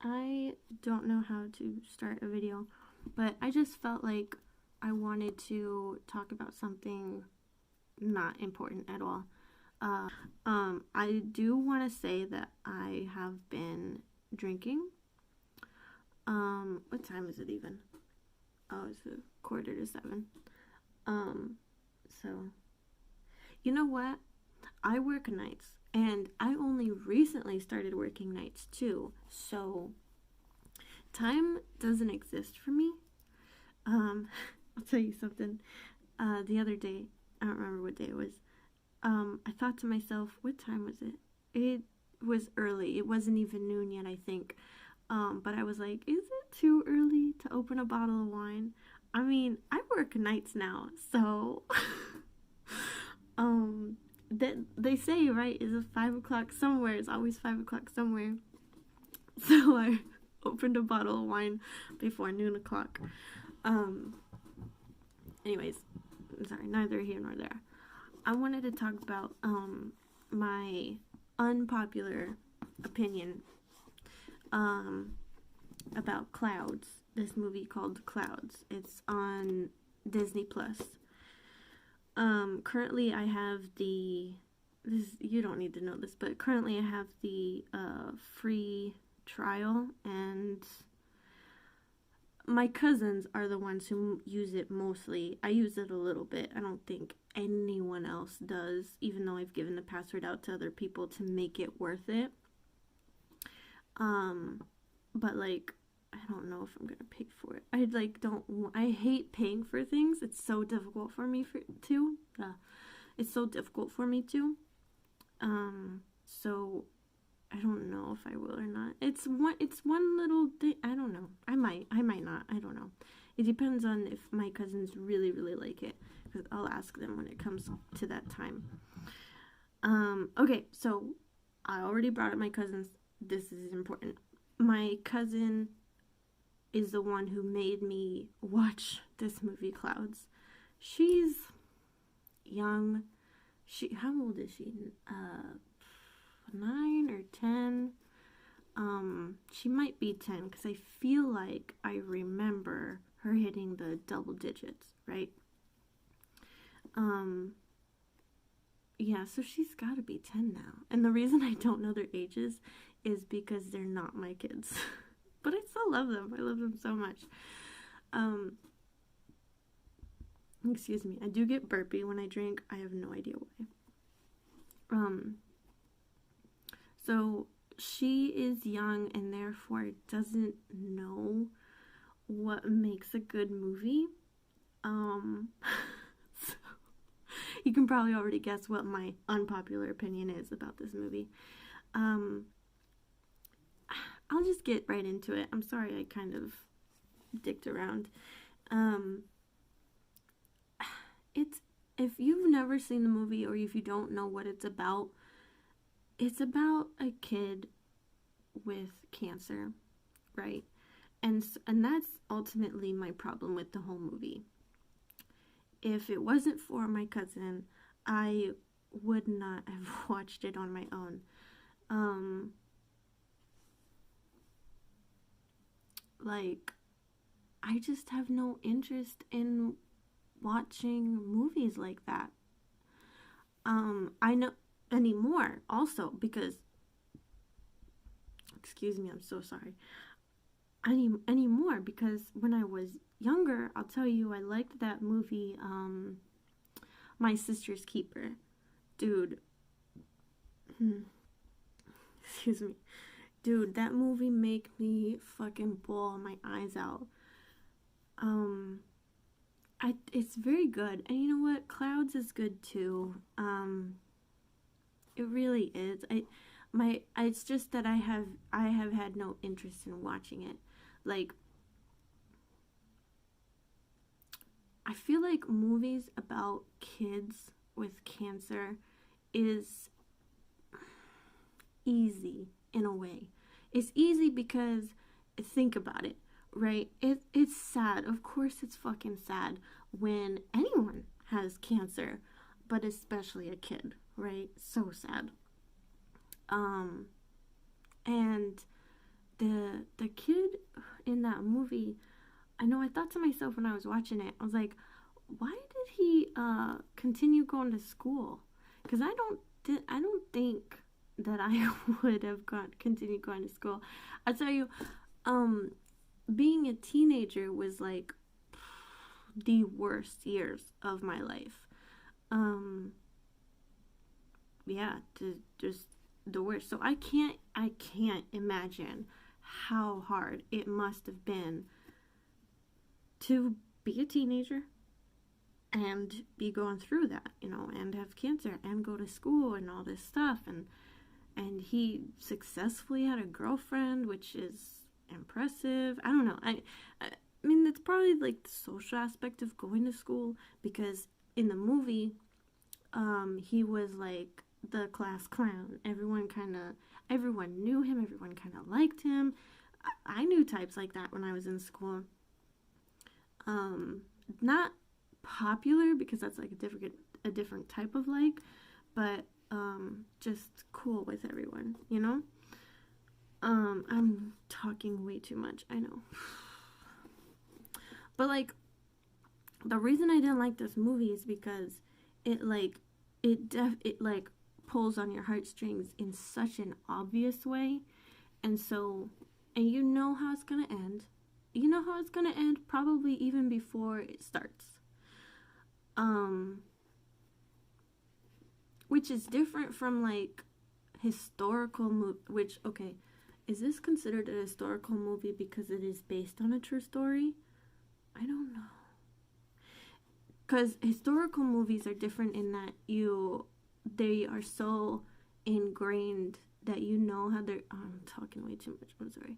I don't know how to start a video, but I just felt like I wanted to talk about something not important at all. I do want to say that I have been drinking. What time is it even? Oh, it's a 6:45. Um, so, you know what? I work nights, and I only recently started working nights too, so time doesn't exist for me. Um, I'll tell you something. The other day, I don't remember what day it was. I thought to myself, what time was it? It was early. It wasn't even noon yet, I think. But I was like, is it too early to open a bottle of wine? I mean, I work nights now, so that they say, right, is a 5 o'clock somewhere. It's always 5 o'clock somewhere. So I opened a bottle of wine before noon o'clock. Anyways, I'm sorry, neither here nor there. I wanted to talk about my unpopular opinion about Clouds. This movie called Clouds. It's on Disney Plus. Currently I have you don't need to know this, but currently I have the free trial, and my cousins are the ones who use it mostly. I use it a little bit. I don't think anyone else does, even though I've given the password out to other people to make it worth it. But like, I don't know if I'm gonna pay for it. I hate paying for things. It's so difficult for me it's so difficult for me to. So I don't know if I will or not. It's one little thing. I don't know. I might not. I don't know. It depends on if my cousins really, really like it, because I'll ask them when it comes to that time. Okay, so I already brought up my cousins. This is important. My cousin is the one who made me watch this movie, Clouds. She's young. How old is she? 9 or 10. She might be 10, because I feel like I remember her hitting the double digits, right? Yeah, so she's gotta be 10 now. And the reason I don't know their ages is because they're not my kids. But I still love them. I love them so much. Excuse me. I do get burpy when I drink. I have no idea why. So she is young and therefore doesn't know what makes a good movie. So you can probably already guess what my unpopular opinion is about this movie. I'll just get right into it. I'm sorry I kind of dicked around. If you've never seen the movie, or if you don't know what it's about a kid with cancer, right? And that's ultimately my problem with the whole movie. If it wasn't for my cousin, I would not have watched it on my own. Like, I just have no interest in watching movies like that. I know anymore also, because, excuse me, I'm so sorry. Anymore, because when I was younger, I'll tell you, I liked that movie, My Sister's Keeper. Dude. Excuse me. Dude, that movie make me fucking bawl my eyes out. It's very good. And you know what? Clouds is good too. It really is. It's just that I have had no interest in watching it. Like, I feel like movies about kids with cancer is easy in a way. It's easy because, think about it, right? It's sad. Of course it's fucking sad when anyone has cancer, but especially a kid, right? So sad. And the kid in that movie, I know I thought to myself when I was watching it, I was like, why did he continue going to school? Because I don't think that I would have continued going to school. I'll tell you, being a teenager was like the worst years of my life. Yeah, just the worst. So I can't imagine how hard it must have been to be a teenager and be going through that, and have cancer and go to school and all this stuff, and he successfully had a girlfriend, which is impressive. I don't know. I mean, it's probably like the social aspect of going to school, because in the movie, he was like the class clown. Everyone knew him. Everyone kind of liked him. I knew types like that when I was in school. Not popular, because that's like a different type of like, but just cool with everyone, I'm talking way too much, I know. But like, the reason I didn't like this movie is because it pulls on your heartstrings in such an obvious way, and you know how it's gonna end. You know how it's gonna end, probably even before it starts. Which is different from like historical movie. Which, okay, is this considered a historical movie because it is based on a true story? I don't know. Because historical movies are different in that they are so ingrained that you know how they're. I'm talking way too much. I'm sorry.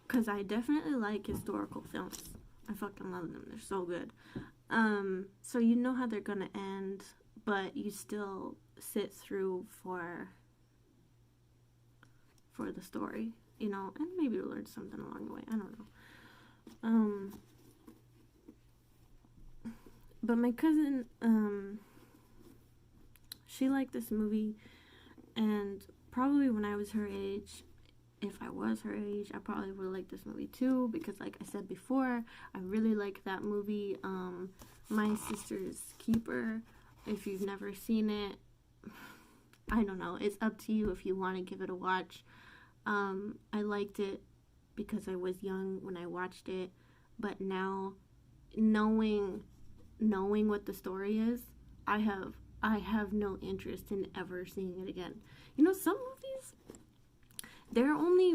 Because I definitely like historical films. I fucking love them. They're so good. So you know how they're gonna end, but you still sit through for the story, and maybe learn something along the way. I don't know. But my cousin, she liked this movie, and probably when I was her age, if I was her age, I probably would have liked this movie too, because like I said before, I really like that movie, My Sister's Keeper. If you've never seen it, I don't know, it's up to you if you want to give it a watch. I liked it because I was young when I watched it, but now, knowing what the story is, I have no interest in ever seeing it again. Some movies, they're only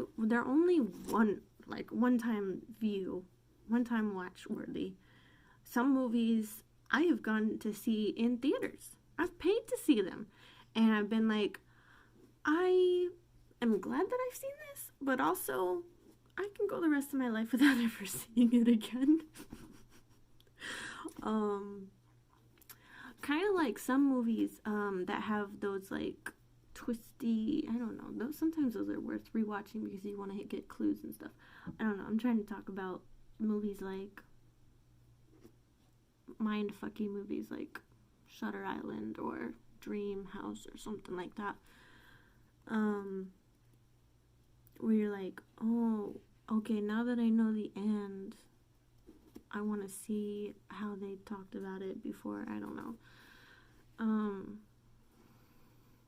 one time view, one time watch worthy. Some movies I have gone to see in theaters. I've paid to see them, and I've been like, I am glad that I've seen this, but also I can go the rest of my life without ever seeing it again. Kind of like some movies that have those like twisty, I don't know, sometimes those are worth rewatching because you want to get clues and stuff. I don't know, I'm trying to talk about movies like mind-fucking movies like Shutter Island or Dream House or something like that, where you're like, oh, okay, now that I know the end, I want to see how they talked about it before. I don't know.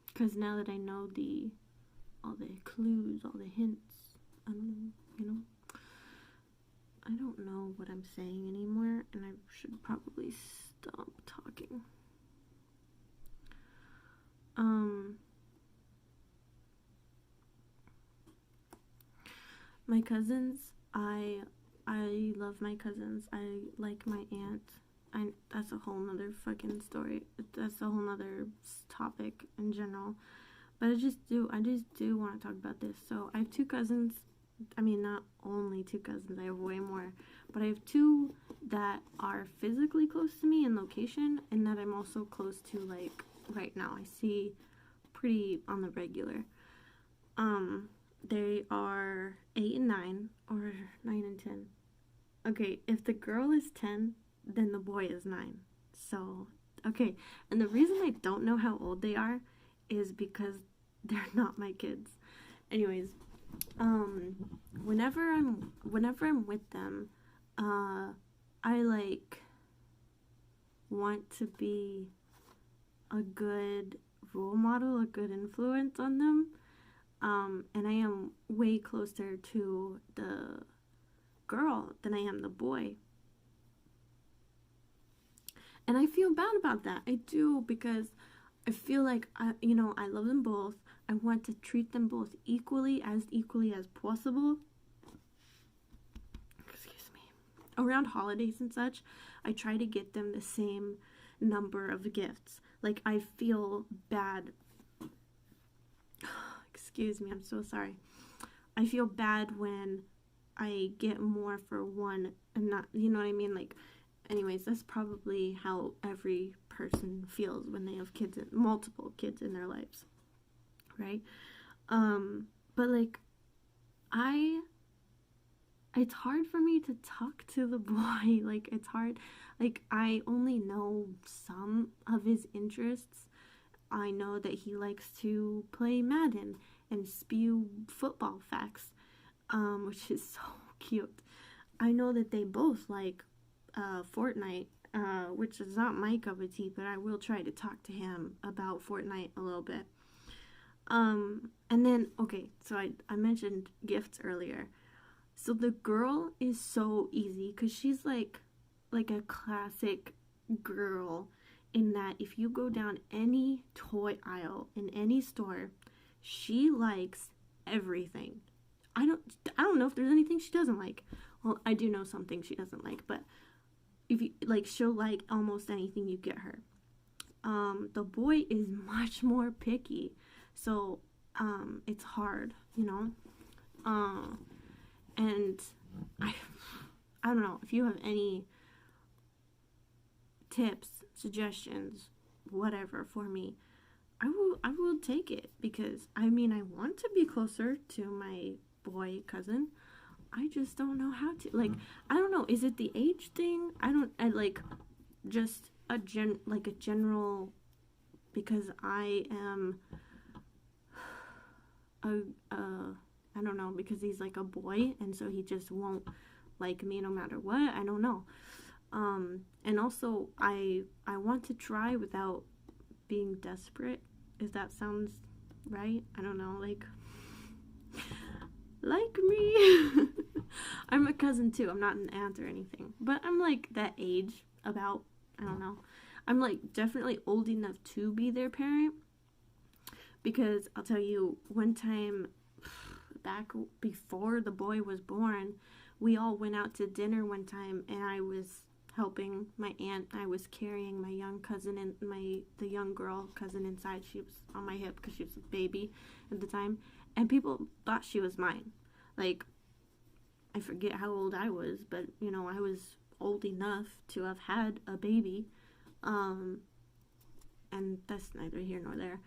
Because now that I know all the clues, all the hints, I don't know what I'm saying anymore, and I should probably stop talking. My cousins, I love my cousins. I like my aunt. That's a whole nother fucking story. That's a whole nother topic in general. But I just do want to talk about this. So I have two cousins. I mean, not only two cousins. I have way more. But I have two that are physically close to me in location, and that I'm also close to, like, right now. I see pretty on the regular. They are 8 and 9, or 9 and 10. Okay, if the girl is 10, then the boy is 9. So, okay. And the reason I don't know how old they are is because they're not my kids. Anyways, whenever I'm with them, I like want to be a good role model, a good influence on them. And I am way closer to the girl than I am the boy. And I feel bad about that. I do, because I feel like I love them both. I want to treat them both equally as possible. Excuse me. Around holidays and such, I try to get them the same number of gifts. Like, I feel bad. Excuse me, I'm so sorry. I feel bad when I get more for one and not, you know what I mean? Like, anyways, that's probably how every person feels when they have multiple kids in their lives, right? But like, it's hard for me to talk to the boy. Like, it's hard. Like, I only know some of his interests. I know that he likes to play Madden and spew football facts, which is so cute. I know that they both like Fortnite, which is not my cup of tea, but I will try to talk to him about Fortnite a little bit. And then, okay, so I mentioned gifts earlier. So the girl is so easy because she's like a classic girl, in that if you go down any toy aisle in any store, she likes everything. I don't know if there's anything she doesn't like. Well, I do know some things she doesn't like, but if you like, she'll like almost anything you get her. The boy is much more picky, so it's hard, and I don't know if you have any tips, suggestions, whatever for me. I will take it, because I mean, I want to be closer to my boy cousin. I just don't know how to. Like, I don't know. Is it the age thing? I like just a general, because I am I don't know, because he's like a boy, and so he just won't like me no matter what. I don't know. And also I want to try without being desperate, if that sounds right. I don't know, like me. I'm a cousin too. I'm not an aunt or anything, but I'm like that age, about, I don't know. I'm like definitely old enough to be their parent, because I'll tell you, one time back before the boy was born, we all went out to dinner one time, and I was helping my aunt. I was carrying my young cousin and the young girl cousin inside. She was on my hip because she was a baby at the time, and people thought she was mine. Like, I forget how old I was, but I was old enough to have had a baby, and that's neither here nor there.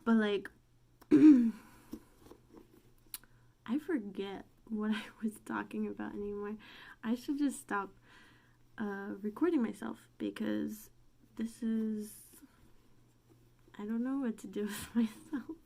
But like, I forget what I was talking about anymore. I should just stop recording myself, because I don't know what to do with myself.